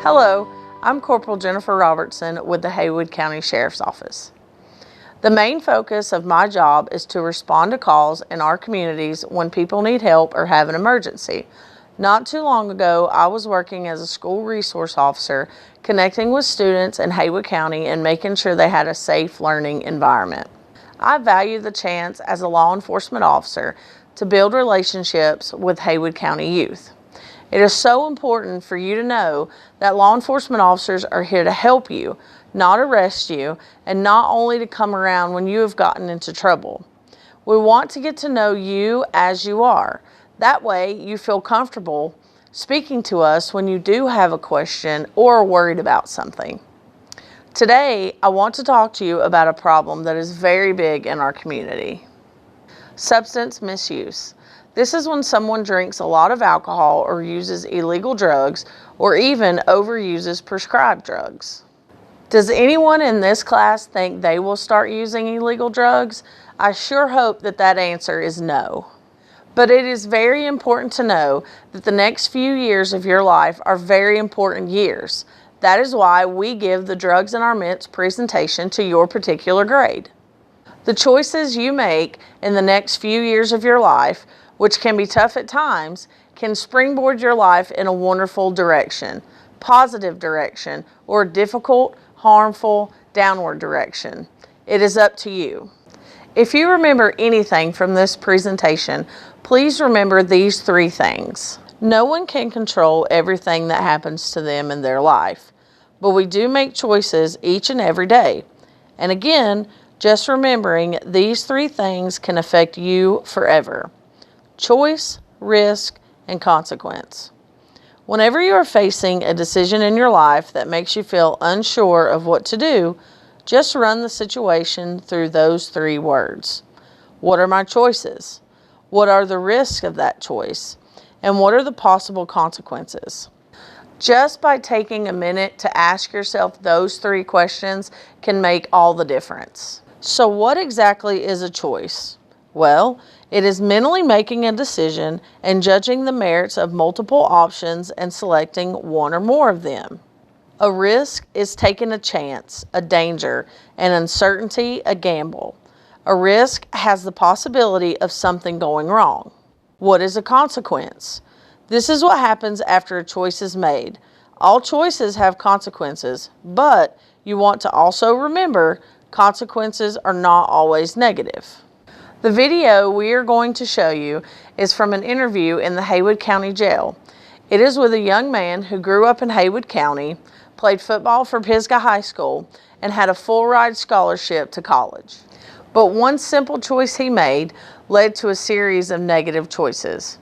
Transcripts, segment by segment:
Hello, I'm Corporal Jennifer Robertson with the Haywood County Sheriff's Office. The main focus of my job is to respond to calls in our communities when people need help or have an emergency. Not too long ago, I was working as a school resource officer, connecting with students in Haywood County and making sure they had a safe learning environment. I value the chance as a law enforcement officer to build relationships with Haywood County youth. It is so important for you to know that law enforcement officers are here to help you, not arrest you, and not only to come around when you have gotten into trouble. We want to get to know you as you are. That way you feel comfortable speaking to us when you do have a question or are worried about something. Today, I want to talk to you about a problem that is very big in our community. Substance misuse. This is when someone drinks a lot of alcohol or uses illegal drugs or even overuses prescribed drugs. Does anyone in this class think they will start using illegal drugs? I sure hope that answer is no. But it is very important to know that the next few years of your life are very important years. That is why we give the Drugs in Our Midst presentation to your particular grade. The choices you make in the next few years of your life, which can be tough at times, can springboard your life in a wonderful direction, positive direction, or difficult, harmful, downward direction. It is up to you. If you remember anything from this presentation, please remember these three things. No one can control everything that happens to them in their life, but we do make choices each and every day. And again, just remembering these three things can affect you forever. Choice, risk, and consequence. Whenever you are facing a decision in your life that makes you feel unsure of what to do, just run the situation through those three words. What are my choices? What are the risks of that choice? And what are the possible consequences? Just by taking a minute to ask yourself those three questions can make all the difference. So what exactly is a choice? Well, it is mentally making a decision and judging the merits of multiple options and selecting one or more of them. A risk is taking a chance, a danger, an uncertainty, a gamble. A risk has the possibility of something going wrong. What is a consequence? This is what happens after a choice is made. All choices have consequences, but you want to also remember consequences are not always negative. The video we are going to show you is from an interview in the Haywood County Jail. It is with a young man who grew up in Haywood County, played football for Pisgah High School, and had a full ride scholarship to college. But one simple choice he made led to a series of negative choices.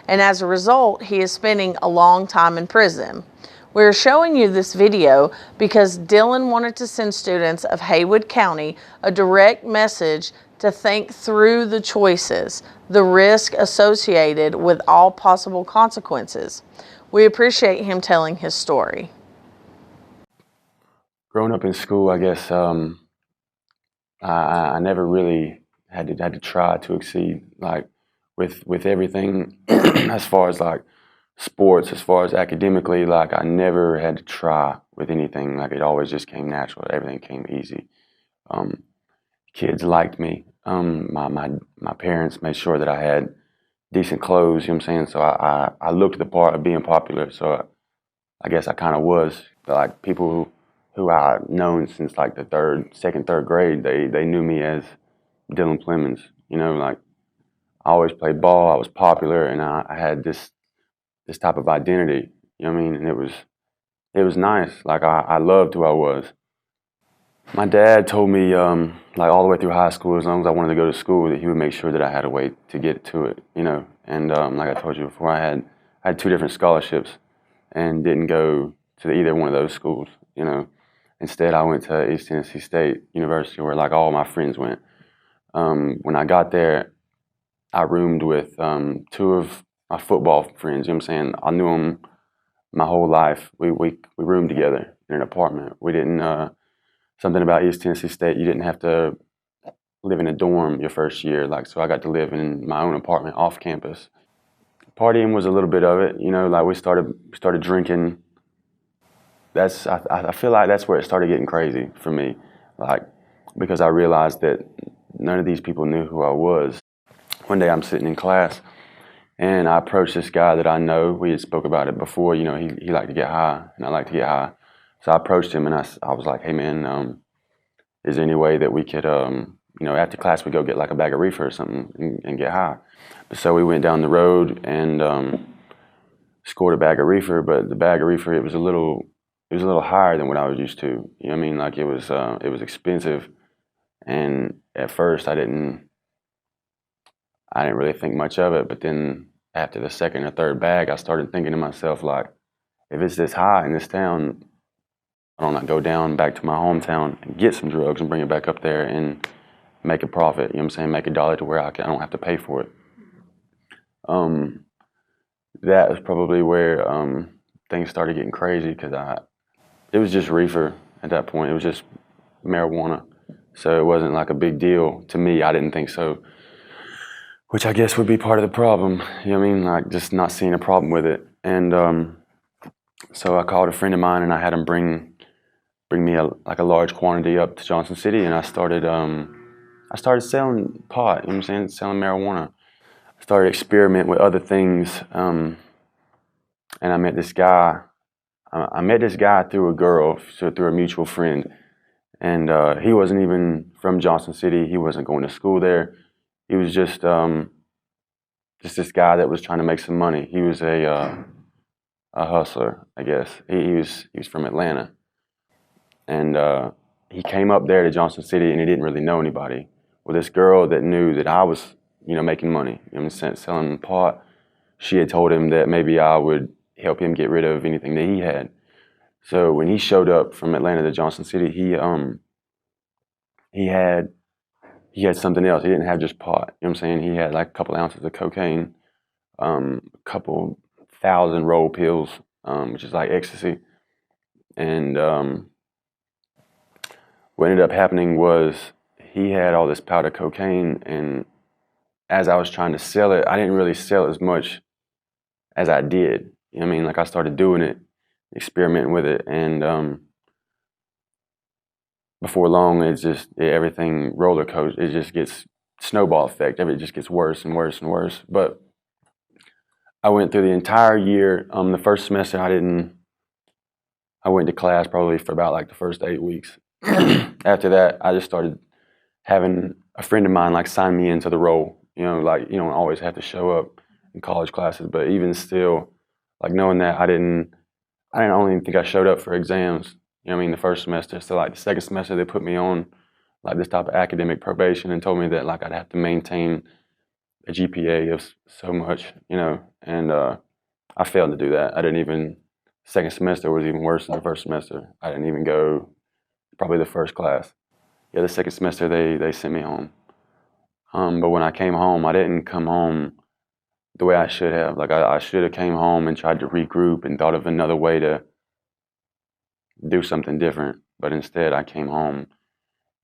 And as a result, he is spending a long time in prison. We're showing you this video because Dylan wanted to send students of Haywood County a direct message to think through the choices, the risk associated with all possible consequences. We appreciate him telling his story. Growing up in school, I guess I never really had to try to exceed, like with everything as far as like sports, as far as academically, like I never had to try with anything. Like it always just came natural. Everything came easy. Kids liked me. My parents made sure that I had decent clothes, you know what I'm saying? So I looked the part of being popular, so I guess I kind of was. But like people who I've known since like the second, third grade, they knew me as Dylan Clemens, you know, like I always played ball, I was popular, and I had this type of identity, you know what I mean? And it was nice, like I loved who I was. My dad told me, like all the way through high school, as long as I wanted to go to school, that he would make sure that I had a way to get to it, you know. And like I told you before, I had 2 different scholarships and didn't go to either one of those schools, you know. Instead, I went to East Tennessee State University, where like all my friends went. When I got there, I roomed with 2 of my football friends, you know what I'm saying? I knew them my whole life. We roomed together in an apartment. We didn't. Something about East Tennessee State, you didn't have to live in a dorm your first year, like, so I got to live in my own apartment off campus. Partying was a little bit of it, you know, like we started drinking I feel like that's where it started getting crazy for me, like, because I realized that none of these people knew who I was. One day I'm sitting in class, and I approached this guy that I know. We had spoke about it before. You know, he liked to get high, and I like to get high. So I approached him, and I was like, "Hey, man, is there any way that we could, after class we go get like a bag of reefer or something and get high?" So we went down the road and scored a bag of reefer, but the bag of reefer it was a little higher than what I was used to. You know what I mean? Like it was expensive, and at first I didn't really think much of it. But then after the second or third bag, I started thinking to myself like, if it's this high in this town, why don't I go down back to my hometown and get some drugs and bring it back up there and make a profit? You know what I'm saying? Make $1 to where I don't have to pay for it. That was probably where things started getting crazy because it was just reefer at that point. It was just marijuana. So it wasn't like a big deal to me. I didn't think so, which I guess would be part of the problem. You know what I mean? Like just not seeing a problem with it. And so I called a friend of mine and I had him bring me a large quantity up to Johnson City, and I started selling pot. You know what I'm saying? Selling marijuana. I started experimenting with other things, and I met this guy. I met this guy through a girl, so through a mutual friend, and he wasn't even from Johnson City. He wasn't going to school there. He was just this guy that was trying to make some money. He was a hustler, I guess. He was from Atlanta, and he came up there to Johnson City, and he didn't really know anybody. Well, this girl that knew that I was, making money, selling pot, she had told him that maybe I would help him get rid of anything that he had. So when he showed up from Atlanta to Johnson City, he had something else. He didn't have just pot. You know what I'm saying? He had like a couple ounces of cocaine, a couple thousand roll pills, which is like ecstasy. And what ended up happening was he had all this powder cocaine, and as I was trying to sell it, I didn't really sell as much as I did. You know what I mean? Like I started doing it, experimenting with it, and before long, everything roller coaster. It just gets snowball effect. It just gets worse and worse and worse. But I went through the entire year. The first semester, I went to class probably for about like the first 8 weeks. After that, I just started having a friend of mine like sign me into the role. Like you don't always have to show up in college classes, but even still, like knowing that I didn't only think I showed up for exams. You know what I mean? The first semester. So like the second semester, they put me on like this type of academic probation and told me that like I'd have to maintain a GPA of so much, and I failed to do that. Second semester was even worse than the first semester. I didn't even go probably the first class. Yeah, the second semester they sent me home. But when I came home, I didn't come home the way I should have. Like I should have came home and tried to regroup and thought of another way to do something different. But instead, I came home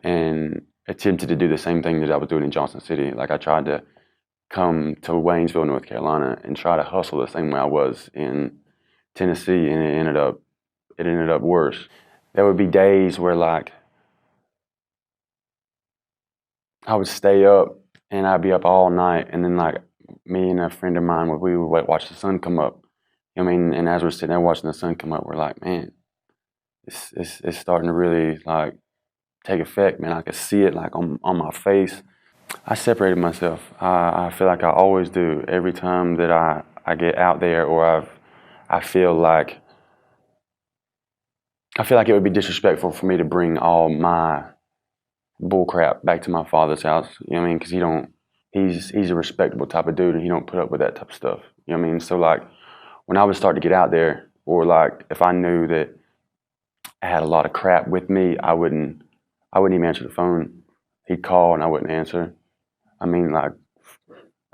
and attempted to do the same thing that I was doing in Johnson City. Like I tried to come to Waynesville, North Carolina, and try to hustle the same way I was in Tennessee, and it ended up worse. There would be days where like I would stay up and I'd be up all night, and then like me and a friend of mine, we would watch the sun come up. I mean, and as we're sitting there watching the sun come up, we're like, man, it's starting to really like take effect, man. I could see it like on my face. I separated myself. I feel like I always do every time that I get out there, or I feel like it would be disrespectful for me to bring all my bullcrap back to my father's house. You know what I mean? Because he's a respectable type of dude, and he don't put up with that type of stuff. You know what I mean? So like when I would start to get out there, or like if I knew that I had a lot of crap with me, I wouldn't even answer the phone. He'd call and I wouldn't answer. I mean, like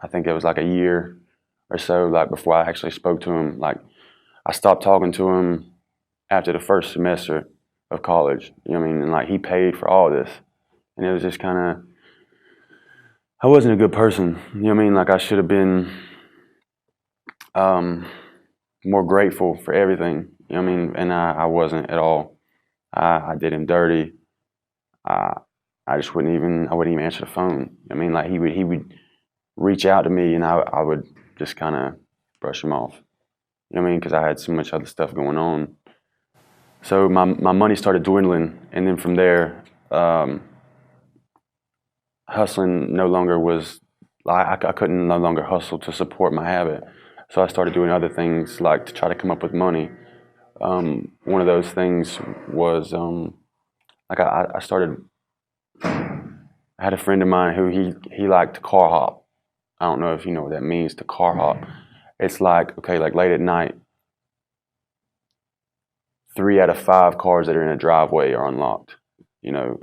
I think it was like a year or so, like before I actually spoke to him. Like I stopped talking to him after the first semester of college. You know what I mean? And like he paid for all this, and it was just kind of, I wasn't a good person. You know what I mean? Like I should have been more grateful for everything. You know what I mean? And I wasn't at all. I did him dirty. I just I wouldn't even answer the phone. I mean, like he would reach out to me, and I would just kind of brush him off. You know what I mean? Because I had so much other stuff going on. So my money started dwindling, and then from there, hustling no longer was. I couldn't no longer hustle to support my habit. So I started doing other things like to try to come up with money. One of those things was like I started. I had a friend of mine who he liked to car hop. I don't know if you know what that means, to car hop. It's like, okay, like late at night, 3 out of 5 cars that are in a driveway are unlocked. You know,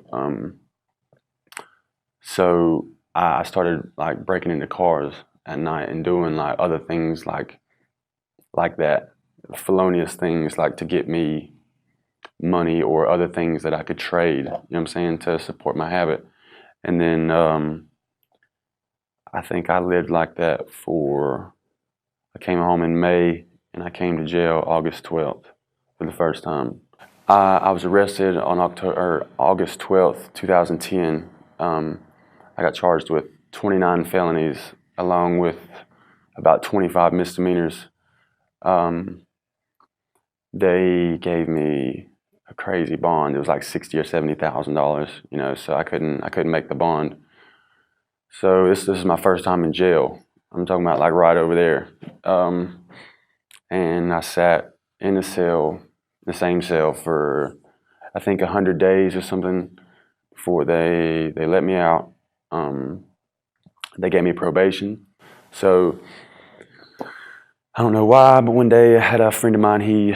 so I started like breaking into cars at night and doing like other things like that, felonious things like to get me money or other things that I could trade. You know what I'm saying, to support my habit. And then I think I lived like that I came home in May and I came to jail August 12th for the first time. I was arrested on August 12th, 2010. I got charged with 29 felonies along with about 25 misdemeanors. They gave me a crazy bond. It was like $60,000 or $70,000, you know, so I couldn't make the bond. So this is my first time in jail. I'm talking about like right over there. And I sat in the same cell for I think 100 days or something before they let me out. They gave me probation. So I don't know why, but one day I had a friend of mine, he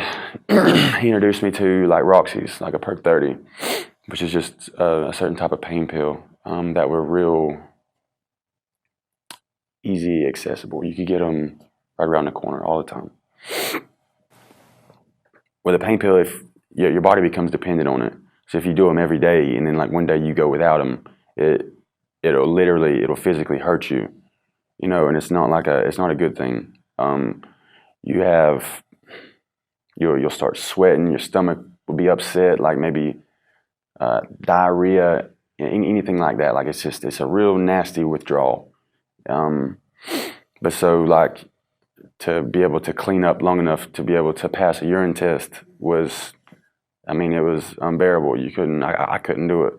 introduced me to like Roxy's, like a Perk 30, which is just a certain type of pain pill that were real easy accessible. You could get them right around the corner all the time. With a pain pill, if your body becomes dependent on it, so if you do them every day and then like one day you go without them, it'll physically hurt you, you know, and it's not a good thing. You'll start sweating, your stomach will be upset, like maybe diarrhea, anything like that. Like it's a real nasty withdrawal. But so like to be able to clean up long enough to be able to pass a urine test was, I mean, it was unbearable. I couldn't do it.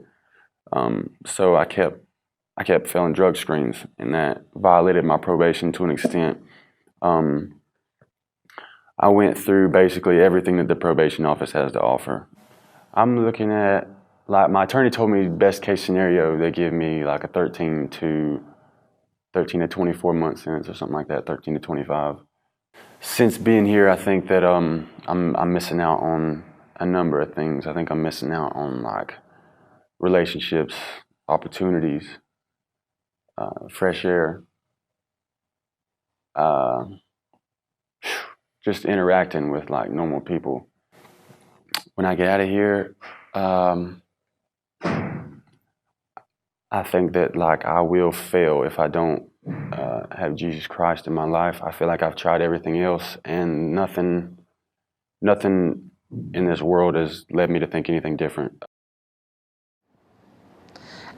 So I kept failing drug screens, and that violated my probation to an extent. I went through basically everything that the probation office has to offer. I'm looking at, like, my attorney told me best case scenario, they give me like a 13 to 24 month sentence or something like that, 13 to 25. Since being here, I think that I'm missing out on a number of things. I think I'm missing out on like relationships, opportunities, fresh air, just interacting with like normal people. When I get out of here, I think that like I will fail if I don't have Jesus Christ in my life. I feel like I've tried everything else, and nothing in this world has led me to think anything different.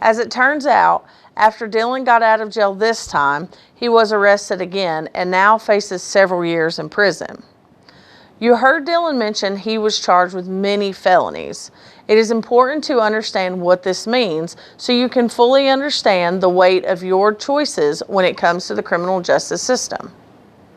As it turns out, after Dylan got out of jail this time, he was arrested again and now faces several years in prison. You heard Dylan mention he was charged with many felonies. It is important to understand what this means so you can fully understand the weight of your choices when it comes to the criminal justice system.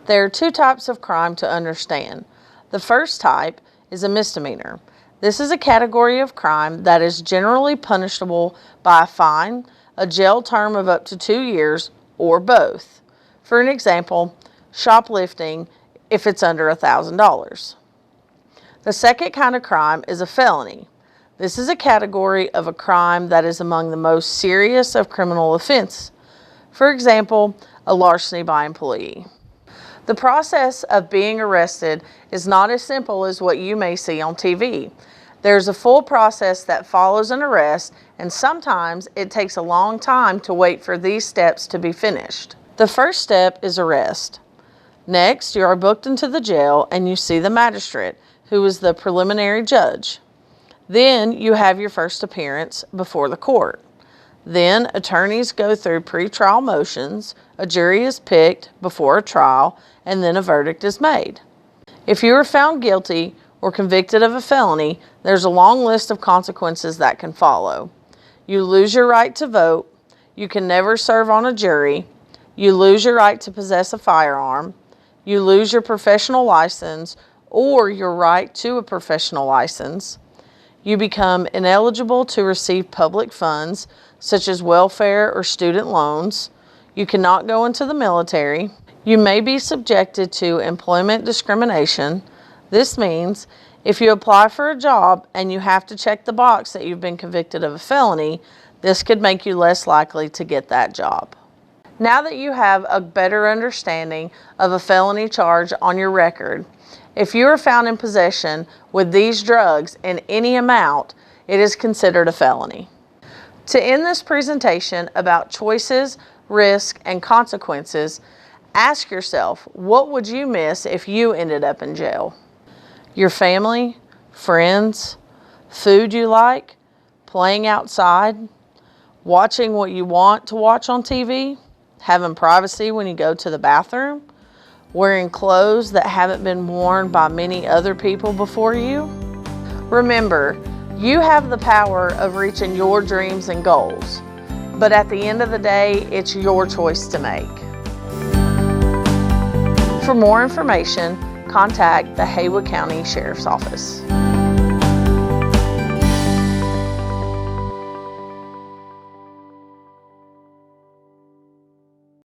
There are 2 types of crime to understand. The first type is a misdemeanor. This is a category of crime that is generally punishable by a fine, a jail term of up to 2 years, or both. For an example, shoplifting if it's under $1,000. The second kind of crime is a felony. This is a category of a crime that is among the most serious of criminal offense. For example, a larceny by employee. The process of being arrested is not as simple as what you may see on TV. There's a full process that follows an arrest, and sometimes it takes a long time to wait for these steps to be finished. The first step is arrest. Next, you are booked into the jail and you see the magistrate, who is the preliminary judge. Then you have your first appearance before the court. Then attorneys go through pretrial motions, a jury is picked before a trial, and then a verdict is made. If you are found guilty or convicted of a felony, there's a long list of consequences that can follow. You lose your right to vote, you can never serve on a jury, you lose your right to possess a firearm, you lose your professional license or your right to a professional license, you become ineligible to receive public funds such as welfare or student loans, you cannot go into the military, you may be subjected to employment discrimination. This means if you apply for a job and you have to check the box that you've been convicted of a felony, this could make you less likely to get that job. Now that you have a better understanding of a felony charge on your record, if you are found in possession with these drugs in any amount, it is considered a felony. To end this presentation about choices, risk, and consequences, ask yourself, what would you miss if you ended up in jail? Your family, friends, food you like, playing outside, watching what you want to watch on TV, having privacy when you go to the bathroom, wearing clothes that haven't been worn by many other people before you. Remember, you have the power of reaching your dreams and goals, but at the end of the day, it's your choice to make. For more information, contact the Haywood County Sheriff's Office.